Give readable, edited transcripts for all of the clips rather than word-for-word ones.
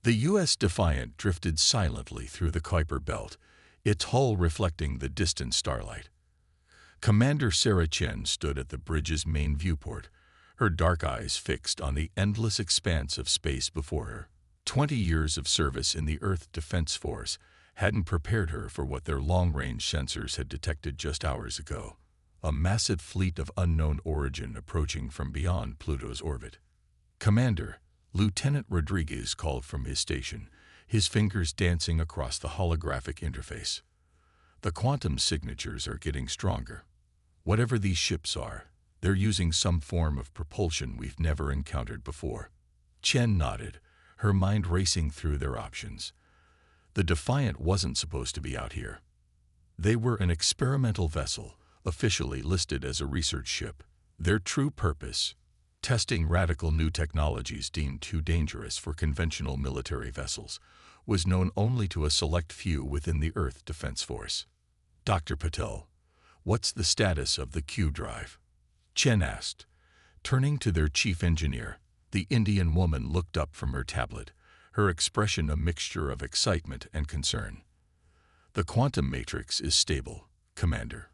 The U.S. Defiant drifted silently through the Kuiper Belt, its hull reflecting the distant starlight. Commander Sarah Chen stood at the bridge's main viewport, her dark eyes fixed on the endless expanse of space before her. 20 years of service in the Earth Defense Force hadn't prepared her for what their long-range sensors had detected just hours ago. A massive fleet of unknown origin approaching from beyond Pluto's orbit. "Commander," Lieutenant Rodriguez called from his station, his fingers dancing across the holographic interface. "The quantum signatures are getting stronger. Whatever these ships are, they're using some form of propulsion we've never encountered before." Chen nodded, her mind racing through their options. The Defiant wasn't supposed to be out here. They were an experimental vessel, officially listed as a research ship. Their true purpose, testing radical new technologies deemed too dangerous for conventional military vessels, was known only to a select few within the Earth Defense Force. "Dr. Patel, what's the status of the Q drive?" Chen asked. Turning to their chief engineer, the Indian woman looked up from her tablet, her expression a mixture of excitement and concern. "The quantum matrix is stable, Commander.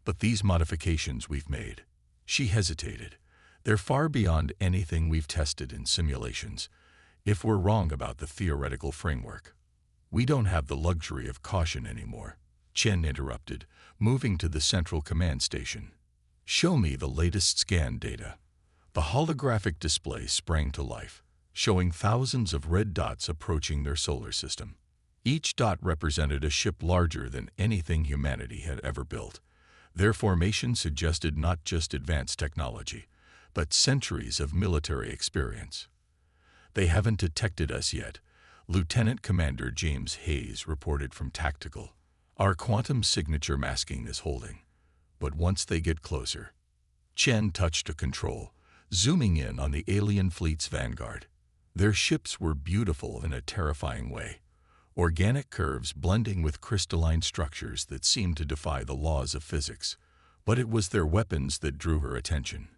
But these modifications we've made," she hesitated, "they're far beyond anything we've tested in simulations. If we're wrong about the theoretical framework, we don't have the luxury of caution anymore." Chen interrupted, moving to the central command station. "Show me the latest scan data." The holographic display sprang to life, showing thousands of red dots approaching their solar system. Each dot represented a ship larger than anything humanity had ever built. Their formation suggested not just advanced technology, but centuries of military experience. "They haven't detected us yet," Lieutenant Commander James Hayes reported from Tactical. "Our quantum signature masking is holding. But once they get closer..." Chen touched a control, zooming in on the alien fleet's vanguard. Their ships were beautiful in a terrifying way. Organic curves blending with crystalline structures that seemed to defy the laws of physics. But it was their weapons that drew her attention.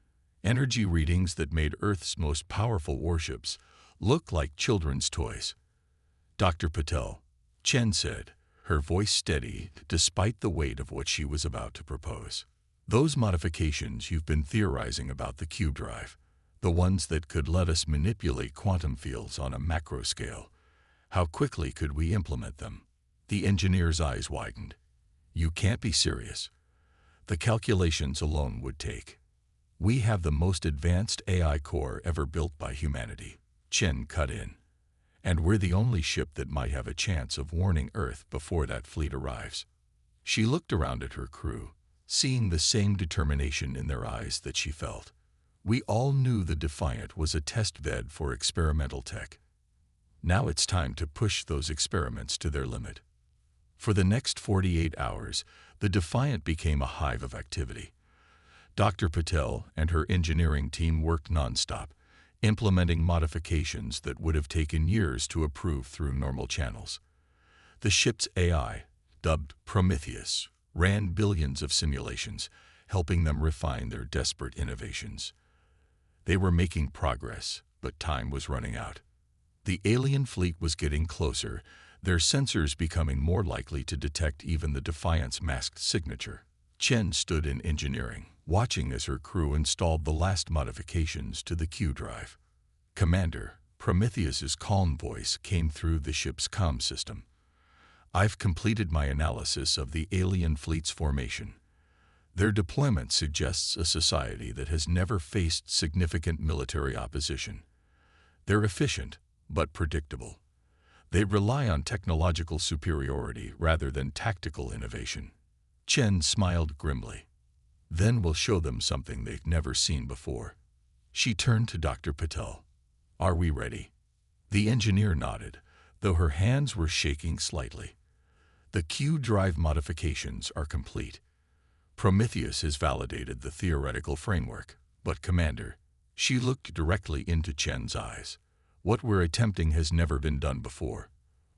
Energy readings that made Earth's most powerful warships look like children's toys. "Dr. Patel," Chen said, her voice steady despite the weight of what she was about to propose. "Those modifications you've been theorizing about the Q drive, the ones that could let us manipulate quantum fields on a macro scale, how quickly could we implement them?" The engineer's eyes widened. "You can't be serious. The calculations alone would take. We have the most advanced AI core ever built by humanity," Chen cut in. "And we're the only ship that might have a chance of warning Earth before that fleet arrives." She looked around at her crew, seeing the same determination in their eyes that she felt. "We all knew the Defiant was a test bed for experimental tech. Now it's time to push those experiments to their limit." For the next 48 hours, the Defiant became a hive of activity. Dr. Patel and her engineering team worked nonstop, implementing modifications that would have taken years to approve through normal channels. The ship's AI, dubbed Prometheus, ran billions of simulations, helping them refine their desperate innovations. They were making progress, but time was running out. The alien fleet was getting closer, their sensors becoming more likely to detect even the Defiant's masked signature. Chen stood in engineering, watching as her crew installed the last modifications to the Q drive. "Commander," Prometheus's calm voice came through the ship's comm system. "I've completed my analysis of the alien fleet's formation. Their deployment suggests a society that has never faced significant military opposition. They're efficient, but predictable. They rely on technological superiority rather than tactical innovation." Chen smiled grimly. "Then we'll show them something they've never seen before." She turned to Dr. Patel. "Are we ready?" The engineer nodded, though her hands were shaking slightly. "The Q drive modifications are complete. Prometheus has validated the theoretical framework, but Commander," she looked directly into Chen's eyes, "what we're attempting has never been done before.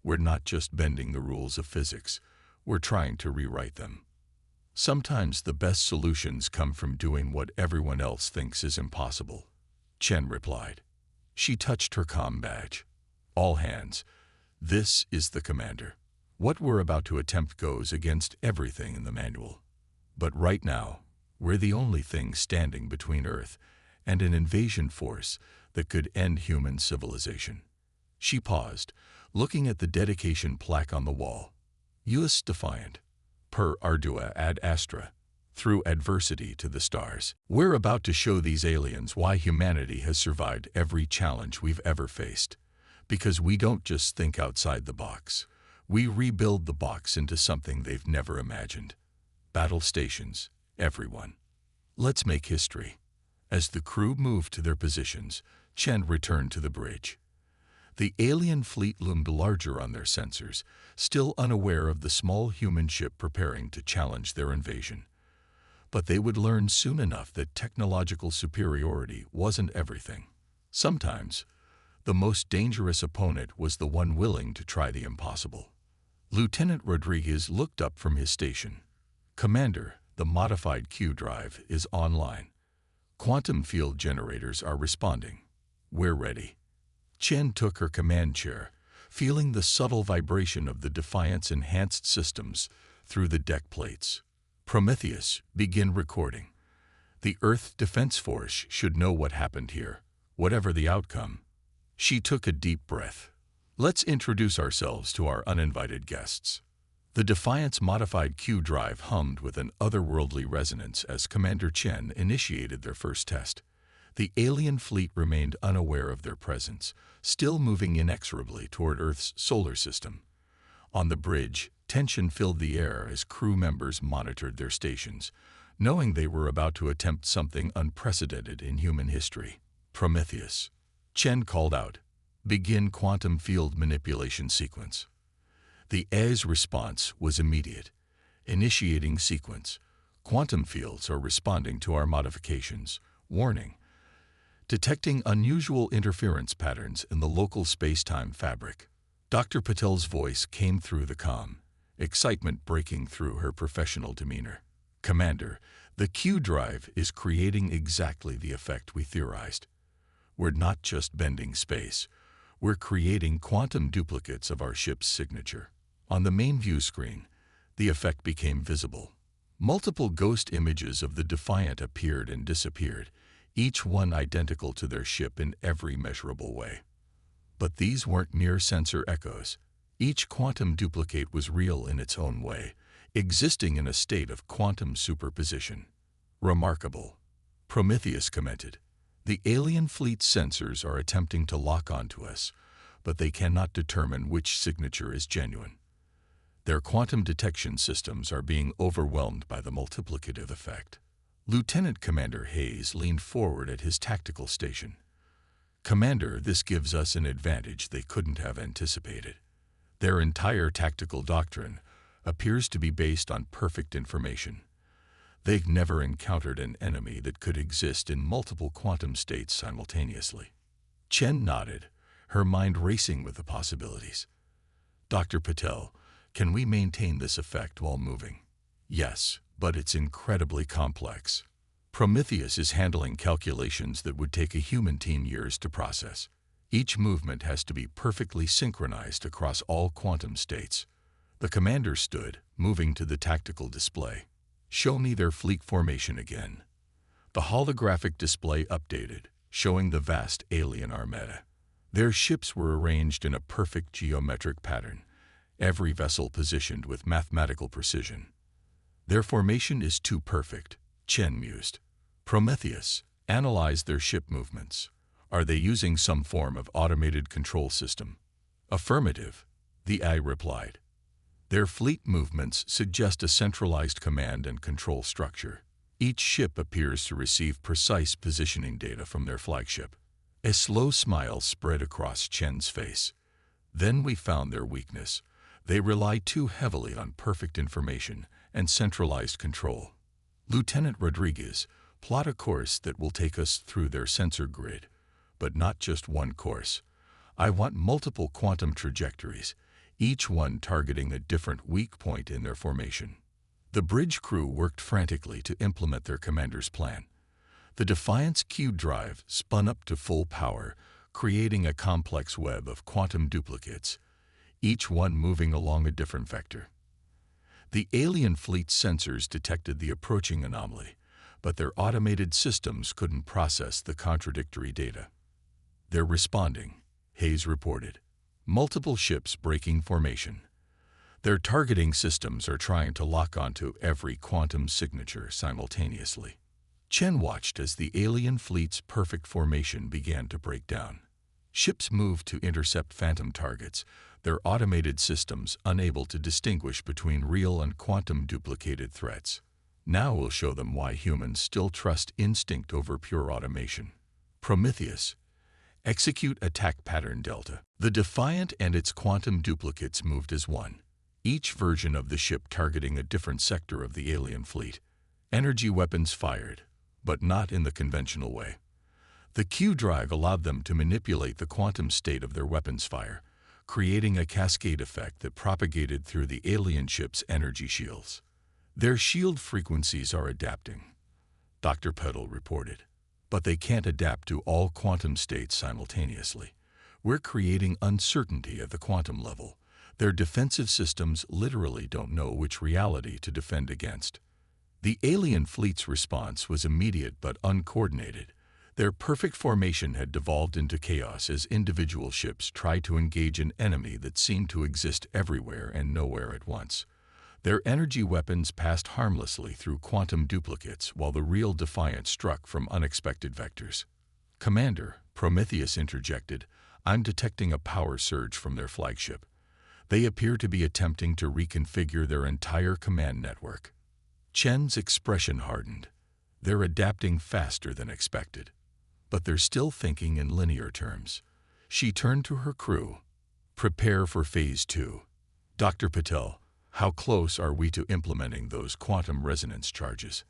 We're not just bending the rules of physics, we're trying to rewrite them. Sometimes the best solutions come from doing what everyone else thinks is impossible," Chen replied. She touched her comm badge. All hands. This is the commander. What we're about to attempt goes against everything in the manual. But right now, we're the only thing standing between Earth and an invasion force that could end human civilization. She paused, looking at the dedication plaque on the wall. Us defiant. Per ardua ad astra. Through adversity to the stars. We're about to show these aliens why humanity has survived every challenge we've ever faced. Because we don't just think outside the box. We rebuild the box into something they've never imagined. Battle stations, everyone. Let's make history. As the crew moved to their positions, Chen returned to the bridge. The alien fleet loomed larger on their sensors, still unaware of the small human ship preparing to challenge their invasion. But they would learn soon enough that technological superiority wasn't everything. Sometimes, the most dangerous opponent was the one willing to try the impossible. Lieutenant Rodriguez looked up from his station. Commander, the modified Q drive is online. Quantum field generators are responding. We're ready. Chen took her command chair, feeling the subtle vibration of the Defiant's enhanced systems through the deck plates. Prometheus, begin recording. The Earth Defense Force should know what happened here, whatever the outcome. She took a deep breath. Let's introduce ourselves to our uninvited guests. The Defiant's modified Q drive hummed with an otherworldly resonance as Commander Chen initiated their first test. The alien fleet remained unaware of their presence, still moving inexorably toward Earth's solar system. On the bridge, tension filled the air as crew members monitored their stations, knowing they were about to attempt something unprecedented in human history. Prometheus. Chen called out, "Begin quantum field manipulation sequence." The A's response was immediate. Initiating sequence. Quantum fields are responding to our modifications. Warning. Detecting unusual interference patterns in the local space-time fabric. Dr. Patel's voice came through the comm, excitement breaking through her professional demeanor. Commander, the Q drive is creating exactly the effect we theorized. We're not just bending space. We're creating quantum duplicates of our ship's signature. On the main view screen, the effect became visible. Multiple ghost images of the Defiant appeared and disappeared, each one identical to their ship in every measurable way. But these weren't mere sensor echoes. Each quantum duplicate was real in its own way, existing in a state of quantum superposition. Remarkable. Prometheus commented. The alien fleet's sensors are attempting to lock onto us, but they cannot determine which signature is genuine. Their quantum detection systems are being overwhelmed by the multiplicative effect. Lieutenant Commander Hayes leaned forward at his tactical station. Commander, this gives us an advantage they couldn't have anticipated. Their entire tactical doctrine appears to be based on perfect information. They've never encountered an enemy that could exist in multiple quantum states simultaneously. Chen nodded, her mind racing with the possibilities. Dr. Patel, can we maintain this effect while moving? Yes, but it's incredibly complex. Prometheus is handling calculations that would take a human team years to process. Each movement has to be perfectly synchronized across all quantum states. The commander stood, moving to the tactical display. Show me their fleet formation again. The holographic display updated, showing the vast alien armada. Their ships were arranged in a perfect geometric pattern, every vessel positioned with mathematical precision. Their formation is too perfect, Chen mused. Prometheus, analyze their ship movements. Are they using some form of automated control system? Affirmative, the AI replied. Their fleet movements suggest a centralized command and control structure. Each ship appears to receive precise positioning data from their flagship. A slow smile spread across Chen's face. Then we found their weakness. They rely too heavily on perfect information and centralized control. Lieutenant Rodriguez, plot a course that will take us through their sensor grid. But not just one course. I want multiple quantum trajectories, each one targeting a different weak point in their formation. The bridge crew worked frantically to implement their commander's plan. The Defiant's Q drive spun up to full power, creating a complex web of quantum duplicates, each one moving along a different vector. The alien fleet's sensors detected the approaching anomaly, but their automated systems couldn't process the contradictory data. "They're responding," Hayes reported. "Multiple ships breaking formation. Their targeting systems are trying to lock onto every quantum signature simultaneously." Chen watched as the alien fleet's perfect formation began to break down. Ships moved to intercept phantom targets, their automated systems unable to distinguish between real and quantum duplicated threats. "Now we'll show them why humans still trust instinct over pure automation." Prometheus. Execute attack pattern Delta. The Defiant and its quantum duplicates moved as one, each version of the ship targeting a different sector of the alien fleet. Energy weapons fired, but not in the conventional way. The Q drive allowed them to manipulate the quantum state of their weapons fire, creating a cascade effect that propagated through the alien ship's energy shields. "Their shield frequencies are adapting," Dr. Peddle reported. "But they can't adapt to all quantum states simultaneously. We're creating uncertainty at the quantum level. Their defensive systems literally don't know which reality to defend against." The alien fleet's response was immediate but uncoordinated. Their perfect formation had devolved into chaos as individual ships tried to engage an enemy that seemed to exist everywhere and nowhere at once. Their energy weapons passed harmlessly through quantum duplicates while the real Defiant struck from unexpected vectors. "Commander," Prometheus interjected, "I'm detecting a power surge from their flagship. They appear to be attempting to reconfigure their entire command network." Chen's expression hardened. "They're adapting faster than expected. But they're still thinking in linear terms." She turned to her crew. "Prepare for Phase 2. Dr. Patel, how close are we to implementing those quantum resonance charges?"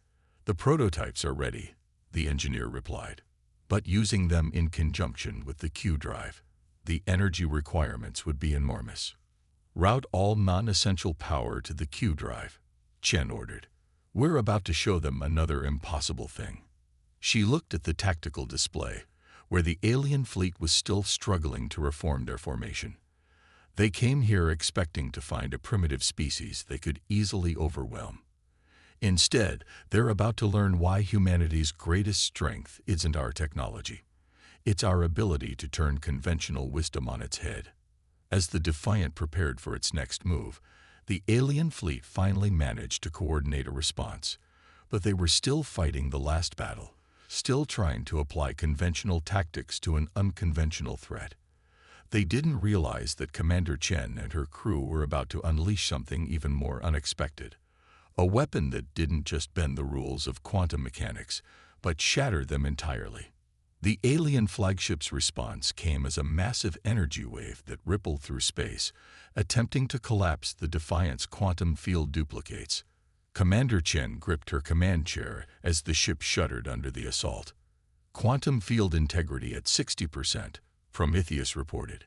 "The prototypes are ready," the engineer replied. "But using them in conjunction with the Q drive, the energy requirements would be enormous." "Route all non-essential power to the Q drive," Chen ordered. "We're about to show them another impossible thing." She looked at the tactical display, where the alien fleet was still struggling to reform their formation. They came here expecting to find a primitive species they could easily overwhelm. Instead, they're about to learn why humanity's greatest strength isn't our technology. It's our ability to turn conventional wisdom on its head. As the Defiant prepared for its next move, the alien fleet finally managed to coordinate a response, but they were still fighting the last battle, still trying to apply conventional tactics to an unconventional threat. They didn't realize that Commander Chen and her crew were about to unleash something even more unexpected, a weapon that didn't just bend the rules of quantum mechanics, but shatter them entirely. The alien flagship's response came as a massive energy wave that rippled through space, attempting to collapse the Defiant's quantum field duplicates. Commander Chen gripped her command chair as the ship shuddered under the assault. "Quantum field integrity at 60%, Prometheus reported.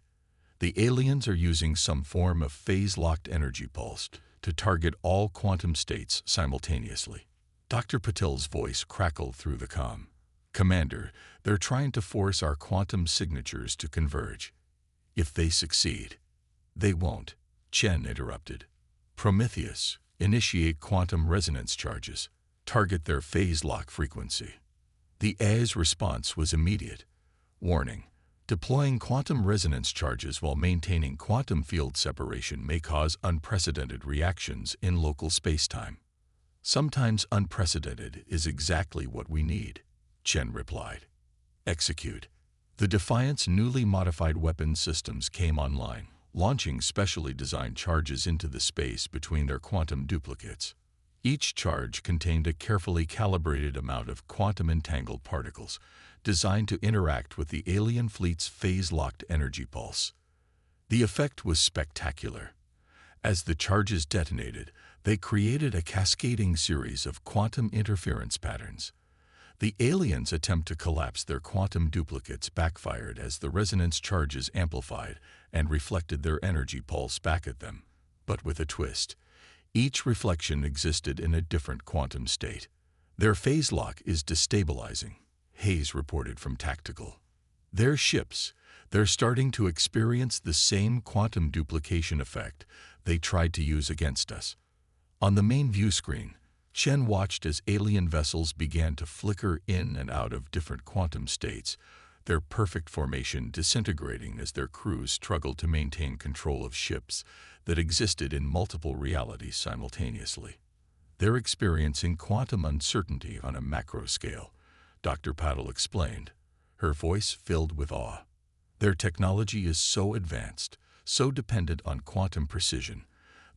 "The aliens are using some form of phase-locked energy pulse to target all quantum states simultaneously." Dr. Patel's voice crackled through the comm. "Commander, they're trying to force our quantum signatures to converge. If they succeed—" "They won't," Chen interrupted. "Prometheus, initiate quantum resonance charges. Target their phase lock frequency." The AI's response was immediate. "Warning. Deploying quantum resonance charges while maintaining quantum field separation may cause unprecedented reactions in local spacetime." "Sometimes unprecedented is exactly what we need," Chen replied. "Execute." The Defiant's newly modified weapon systems came online, launching specially designed charges into the space between their quantum duplicates. Each charge contained a carefully calibrated amount of quantum-entangled particles, designed to interact with the alien fleet's phase-locked energy pulse. The effect was spectacular. As the charges detonated, they created a cascading series of quantum interference patterns. The aliens' attempt to collapse their quantum duplicates backfired as the resonance charges amplified and reflected their energy pulse back at them, but with a twist. Each reflection existed in a different quantum state. "Their phase lock is destabilizing," Hayes reported from Tactical. Their ships, they're starting to experience the same quantum duplication effect they tried to use against us. On the main view screen, Chen watched as alien vessels began to flicker in and out of different quantum states, their perfect formation disintegrating as their crews struggled to maintain control of ships that existed in multiple realities simultaneously. They're experiencing quantum uncertainty on a macro scale, Dr. Paddle explained, her voice filled with awe. Their technology is so advanced, so dependent on quantum precision,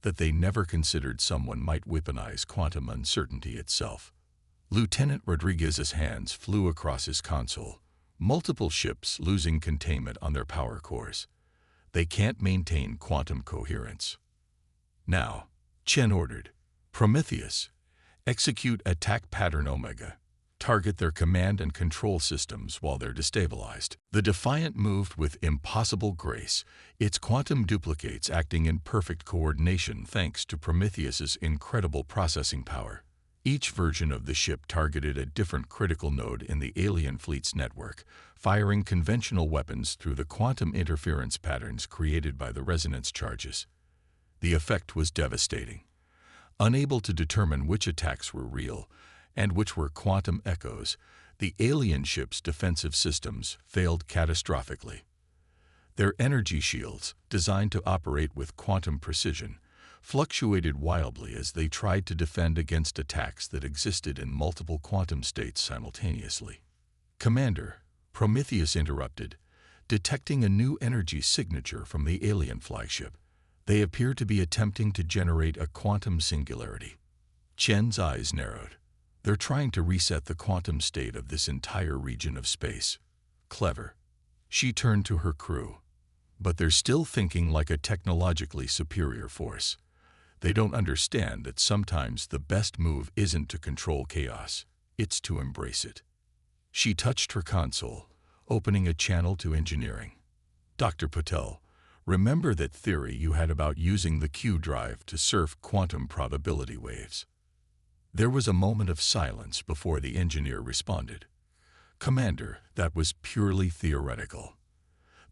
that they never considered someone might weaponize quantum uncertainty itself. Lieutenant Rodriguez's hands flew across his console, multiple ships losing containment on their power cores. They can't maintain quantum coherence. Now, Chen ordered, Prometheus, execute attack pattern Omega. Target their command and control systems while they're destabilized. The Defiant moved with impossible grace, its quantum duplicates acting in perfect coordination thanks to Prometheus's incredible processing power. Each version of the ship targeted a different critical node in the alien fleet's network, firing conventional weapons through the quantum interference patterns created by the resonance charges. The effect was devastating. Unable to determine which attacks were real and which were quantum echoes, the alien ship's defensive systems failed catastrophically. Their energy shields, designed to operate with quantum precision, fluctuated wildly as they tried to defend against attacks that existed in multiple quantum states simultaneously. Commander, Prometheus interrupted, detecting a new energy signature from the alien flagship. They appear to be attempting to generate a quantum singularity. Chen's eyes narrowed. They're trying to reset the quantum state of this entire region of space. Clever. She turned to her crew. But they're still thinking like a technologically superior force. They don't understand that sometimes the best move isn't to control chaos, it's to embrace it. She touched her console, opening a channel to engineering. Dr. Patel, remember that theory you had about using the Q drive to surf quantum probability waves? There was a moment of silence before the engineer responded. Commander, that was purely theoretical.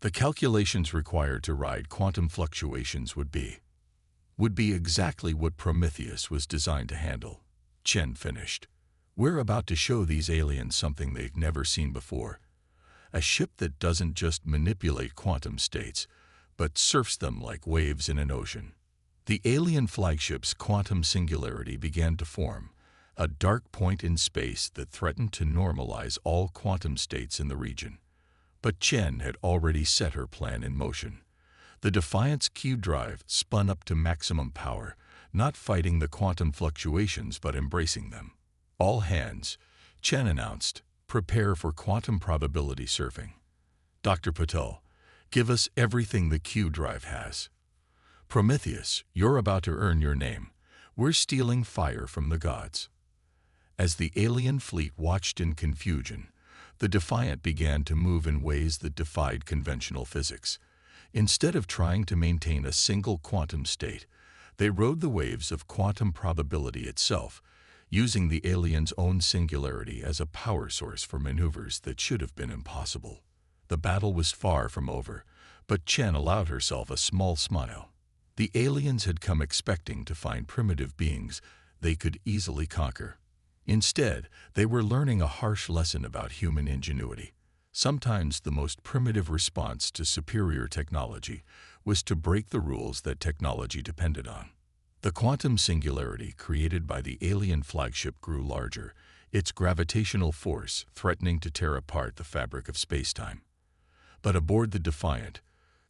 The calculations required to ride quantum fluctuations would be exactly what Prometheus was designed to handle. Chen finished. We're about to show these aliens something they've never seen before. A ship that doesn't just manipulate quantum states, but surfs them like waves in an ocean. The alien flagship's quantum singularity began to form, a dark point in space that threatened to normalize all quantum states in the region. But Chen had already set her plan in motion. The Defiant's Q drive spun up to maximum power, not fighting the quantum fluctuations but embracing them. All hands, Chen announced, prepare for quantum probability surfing. Dr. Patel, give us everything the Q drive has. Prometheus, you're about to earn your name. We're stealing fire from the gods. As the alien fleet watched in confusion, the Defiant began to move in ways that defied conventional physics. Instead of trying to maintain a single quantum state, they rode the waves of quantum probability itself, using the alien's own singularity as a power source for maneuvers that should have been impossible. The battle was far from over, but Chen allowed herself a small smile. The aliens had come expecting to find primitive beings they could easily conquer. Instead, they were learning a harsh lesson about human ingenuity. Sometimes the most primitive response to superior technology was to break the rules that technology depended on. The quantum singularity created by the alien flagship grew larger, its gravitational force threatening to tear apart the fabric of spacetime. But aboard the Defiant,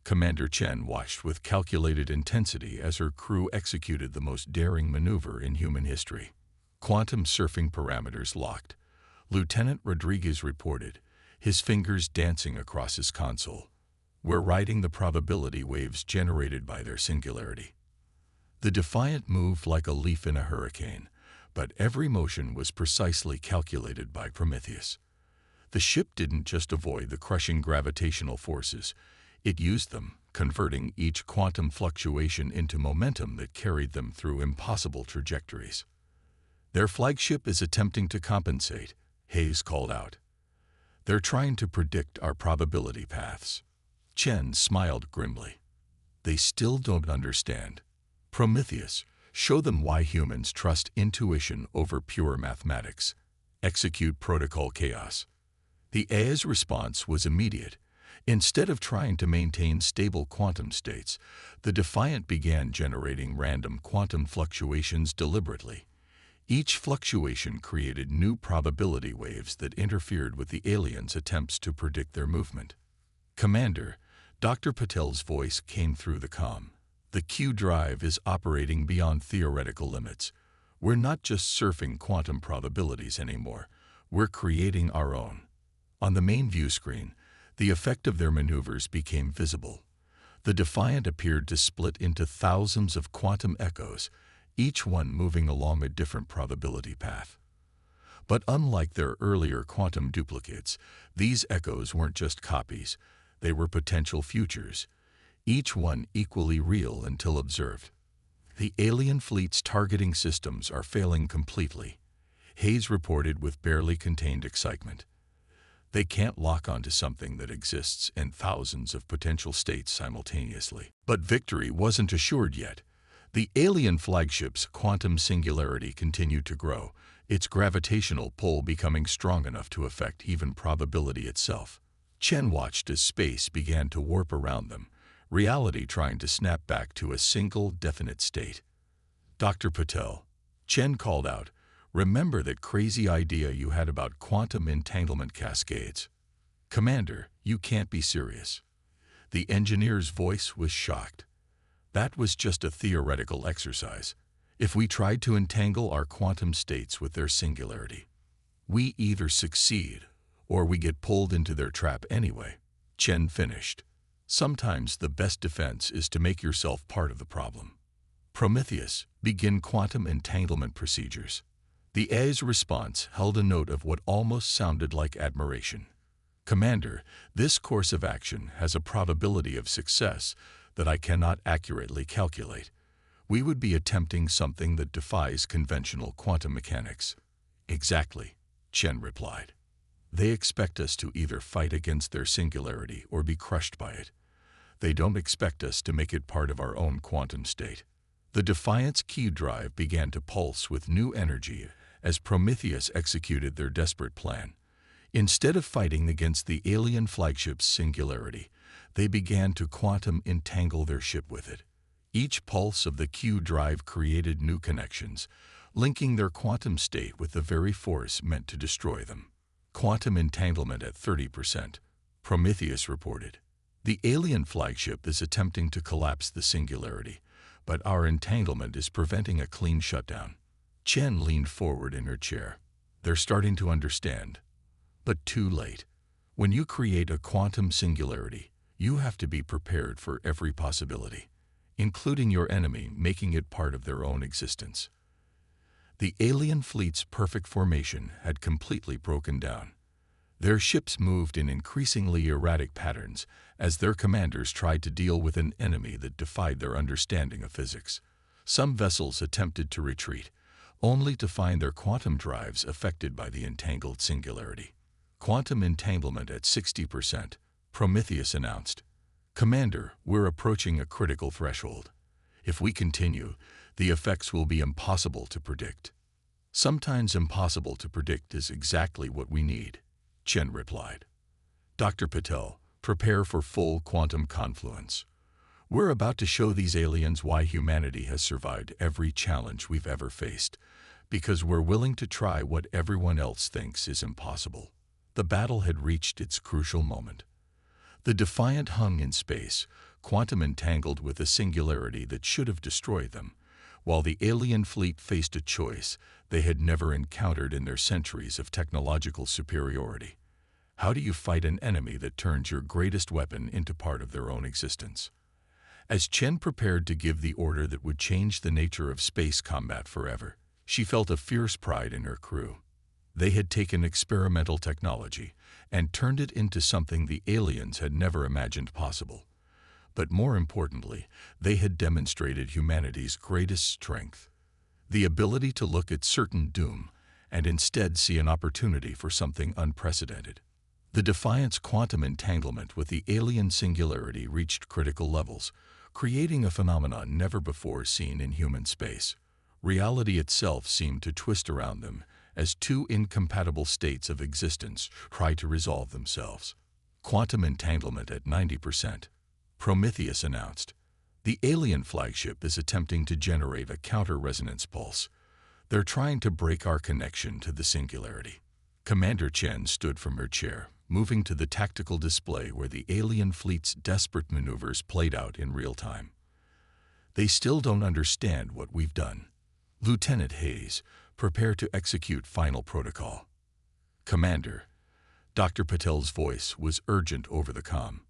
Commander Chen watched with calculated intensity as her crew executed the most daring maneuver in human history. Quantum surfing parameters locked. Lieutenant Rodriguez reported, his fingers dancing across his console. We're riding the probability waves generated by their singularity. The Defiant moved like a leaf in a hurricane, but every motion was precisely calculated by Prometheus. The ship didn't just avoid the crushing gravitational forces, it used them, converting each quantum fluctuation into momentum that carried them through impossible trajectories. Their flagship is attempting to compensate, Hayes called out. They're trying to predict our probability paths. Chen smiled grimly. They still don't understand. Prometheus, show them why humans trust intuition over pure mathematics. Execute protocol chaos. The AI's response was immediate. Instead of trying to maintain stable quantum states, the Defiant began generating random quantum fluctuations deliberately. Each fluctuation created new probability waves that interfered with the aliens' attempts to predict their movement. Commander, Dr. Patel's voice came through the comm. The Q drive is operating beyond theoretical limits. We're not just surfing quantum probabilities anymore. We're creating our own. On the main view screen, the effect of their maneuvers became visible. The Defiant appeared to split into thousands of quantum echoes, each one moving along a different probability path. But unlike their earlier quantum duplicates, these echoes weren't just copies. They were potential futures, each one equally real until observed. The alien fleet's targeting systems are failing completely, Hayes reported with barely contained excitement. They can't lock onto something that exists in thousands of potential states simultaneously. But victory wasn't assured yet. The alien flagship's quantum singularity continued to grow, its gravitational pull becoming strong enough to affect even probability itself. Chen watched as space began to warp around them, reality trying to snap back to a single, definite state. Dr. Patel, Chen called out, remember that crazy idea you had about quantum entanglement cascades? Commander, you can't be serious. The engineer's voice was shocked. That was just a theoretical exercise. If we tried to entangle our quantum states with their singularity, we either succeed or we get pulled into their trap anyway. Chen finished. Sometimes the best defense is to make yourself part of the problem. Prometheus, begin quantum entanglement procedures. The AI's response held a note of what almost sounded like admiration. Commander, this course of action has a probability of success that I cannot accurately calculate. We would be attempting something that defies conventional quantum mechanics. Exactly, Chen replied. They expect us to either fight against their singularity or be crushed by it. They don't expect us to make it part of our own quantum state. The Defiant's key drive began to pulse with new energy as Prometheus executed their desperate plan. Instead of fighting against the alien flagship's singularity, they began to quantum entangle their ship with it. Each pulse of the Q drive created new connections, linking their quantum state with the very force meant to destroy them. Quantum entanglement at 30%, Prometheus reported. The alien flagship is attempting to collapse the singularity, but our entanglement is preventing a clean shutdown. Chen leaned forward in her chair. They're starting to understand. But too late. When you create a quantum singularity, you have to be prepared for every possibility, including your enemy making it part of their own existence. The alien fleet's perfect formation had completely broken down. Their ships moved in increasingly erratic patterns as their commanders tried to deal with an enemy that defied their understanding of physics. Some vessels attempted to retreat, only to find their quantum drives affected by the entangled singularity. Quantum entanglement at 60%, Prometheus announced. Commander, we're approaching a critical threshold. If we continue, the effects will be impossible to predict. Sometimes impossible to predict is exactly what we need, Chen replied. Dr. Patel, prepare for full quantum confluence. We're about to show these aliens why humanity has survived every challenge we've ever faced, because we're willing to try what everyone else thinks is impossible. The battle had reached its crucial moment. The Defiant hung in space, quantum entangled with a singularity that should have destroyed them, while the alien fleet faced a choice they had never encountered in their centuries of technological superiority. How do you fight an enemy that turns your greatest weapon into part of their own existence? As Chen prepared to give the order that would change the nature of space combat forever, she felt a fierce pride in her crew. They had taken experimental technology and turned it into something the aliens had never imagined possible. But more importantly, they had demonstrated humanity's greatest strength, the ability to look at certain doom and instead see an opportunity for something unprecedented. The Defiant's quantum entanglement with the alien singularity reached critical levels, creating a phenomenon never before seen in human space. Reality itself seemed to twist around them as two incompatible states of existence tried to resolve themselves. Quantum entanglement at 90%. Prometheus announced. The alien flagship is attempting to generate a counter-resonance pulse. They're trying to break our connection to the singularity. Commander Chen stood from her chair, moving to the tactical display where the alien fleet's desperate maneuvers played out in real time. They still don't understand what we've done. Lieutenant Hayes, prepare to execute final protocol. Commander, Dr. Patel's voice was urgent over the comm.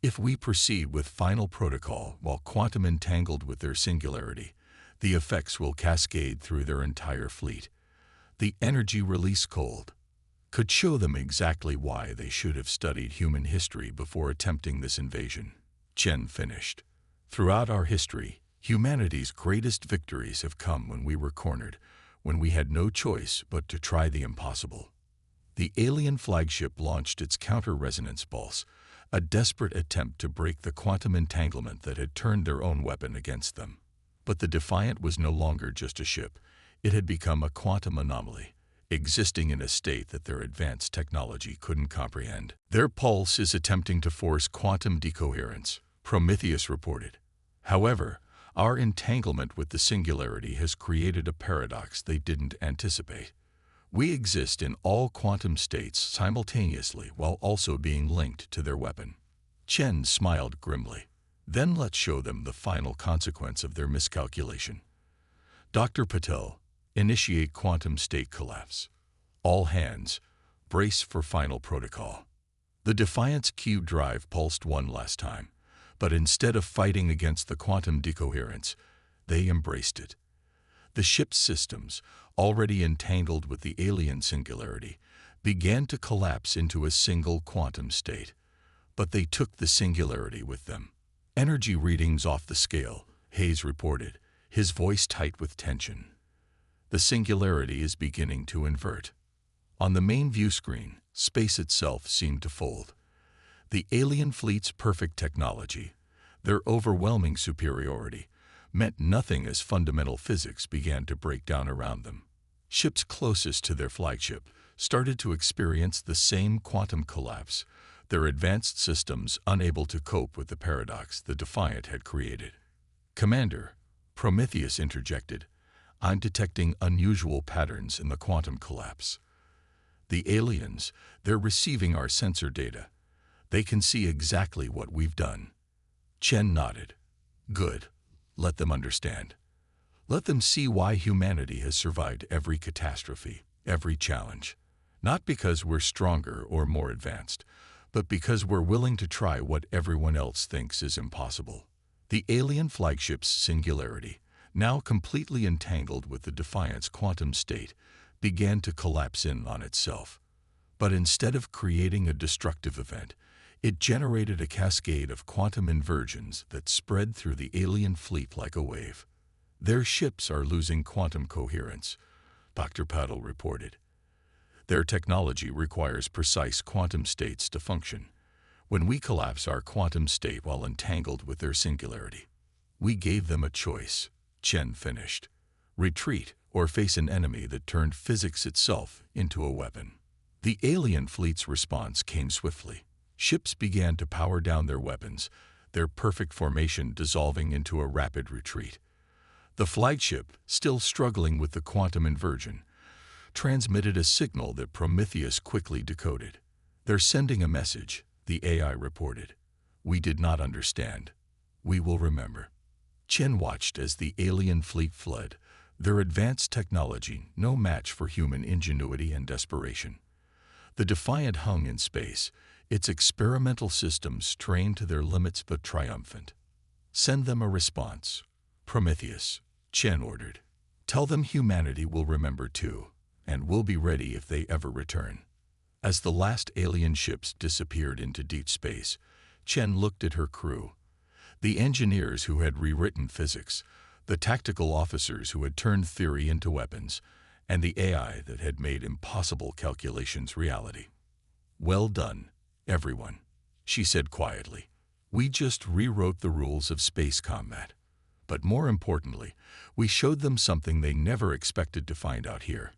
If we proceed with final protocol while quantum entangled with their singularity, the effects will cascade through their entire fleet. The energy release cold could show them exactly why they should have studied human history before attempting this invasion. Chen finished. Throughout our history, humanity's greatest victories have come when we were cornered, when we had no choice but to try the impossible. The alien flagship launched its counter-resonance pulse, a desperate attempt to break the quantum entanglement that had turned their own weapon against them. But the Defiant was no longer just a ship. It had become a quantum anomaly, existing in a state that their advanced technology couldn't comprehend. Their pulse is attempting to force quantum decoherence, Prometheus reported. However, our entanglement with the singularity has created a paradox they didn't anticipate. We exist in all quantum states simultaneously while also being linked to their weapon. Chen smiled grimly. Then let's show them the final consequence of their miscalculation. Dr. Patel, initiate quantum state collapse. All hands, brace for final protocol. The Defiant's Q drive pulsed one last time, but instead of fighting against the quantum decoherence, they embraced it. The ship's systems, already entangled with the alien singularity, began to collapse into a single quantum state. But they took the singularity with them. Energy readings off the scale, Hayes reported, his voice tight with tension. The singularity is beginning to invert. On the main view screen, space itself seemed to fold. The alien fleet's perfect technology, their overwhelming superiority, meant nothing as fundamental physics began to break down around them. Ships closest to their flagship started to experience the same quantum collapse, their advanced systems unable to cope with the paradox the Defiant had created. Commander, Prometheus interjected, I'm detecting unusual patterns in the quantum collapse. The aliens, they're receiving our sensor data. They can see exactly what we've done. Chen nodded. Good. Let them understand. Let them see why humanity has survived every catastrophe, every challenge. Not because we're stronger or more advanced, but because we're willing to try what everyone else thinks is impossible. The alien flagship's singularity, now completely entangled with the Defiant's quantum state, began to collapse in on itself. But instead of creating a destructive event, it generated a cascade of quantum inversions that spread through the alien fleet like a wave. Their ships are losing quantum coherence, Dr. Patel reported. Their technology requires precise quantum states to function. When we collapse our quantum state while entangled with their singularity, we gave them a choice, Chen finished. Retreat or face an enemy that turned physics itself into a weapon. The alien fleet's response came swiftly. Ships began to power down their weapons, their perfect formation dissolving into a rapid retreat. The flagship, still struggling with the quantum inversion, transmitted a signal that Prometheus quickly decoded. They're sending a message, the AI reported. We did not understand. We will remember. Chen watched as the alien fleet fled, their advanced technology no match for human ingenuity and desperation. The Defiant hung in space, its experimental systems trained to their limits but triumphant. Send them a response. Prometheus, Chen ordered. Tell them humanity will remember too, and will be ready if they ever return. As the last alien ships disappeared into deep space, Chen looked at her crew. The engineers who had rewritten physics, the tactical officers who had turned theory into weapons, and the AI that had made impossible calculations reality. Well done, "Everyone," she said quietly. "We just rewrote the rules of space combat. But more importantly, we showed them something they never expected to find out here.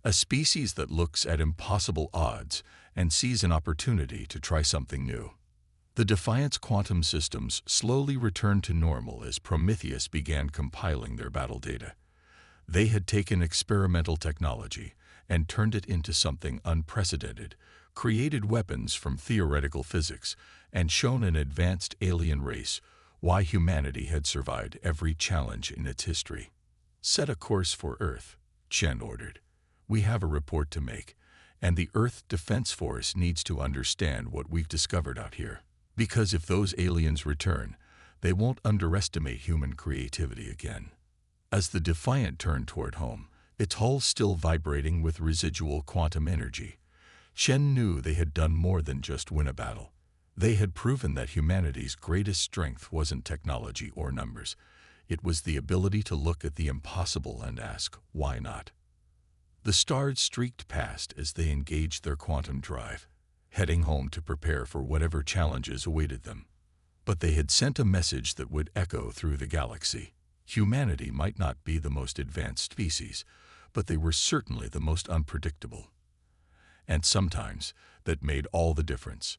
A species that looks at impossible odds and sees an opportunity to try something new." The Defiant's quantum systems slowly returned to normal as Prometheus began compiling their battle data. They had taken experimental technology and turned it into something unprecedented, created weapons from theoretical physics, and shown an advanced alien race why humanity had survived every challenge in its history. "Set a course for Earth," Chen ordered. "We have a report to make, and the Earth Defense Force needs to understand what we've discovered out here. Because if those aliens return, they won't underestimate human creativity again." As the Defiant turned toward home, its hull still vibrating with residual quantum energy, Chen knew they had done more than just win a battle. They had proven that humanity's greatest strength wasn't technology or numbers. It was the ability to look at the impossible and ask, why not? The stars streaked past as they engaged their quantum drive, heading home to prepare for whatever challenges awaited them. But they had sent a message that would echo through the galaxy. Humanity might not be the most advanced species, but they were certainly the most unpredictable. And sometimes that made all the difference.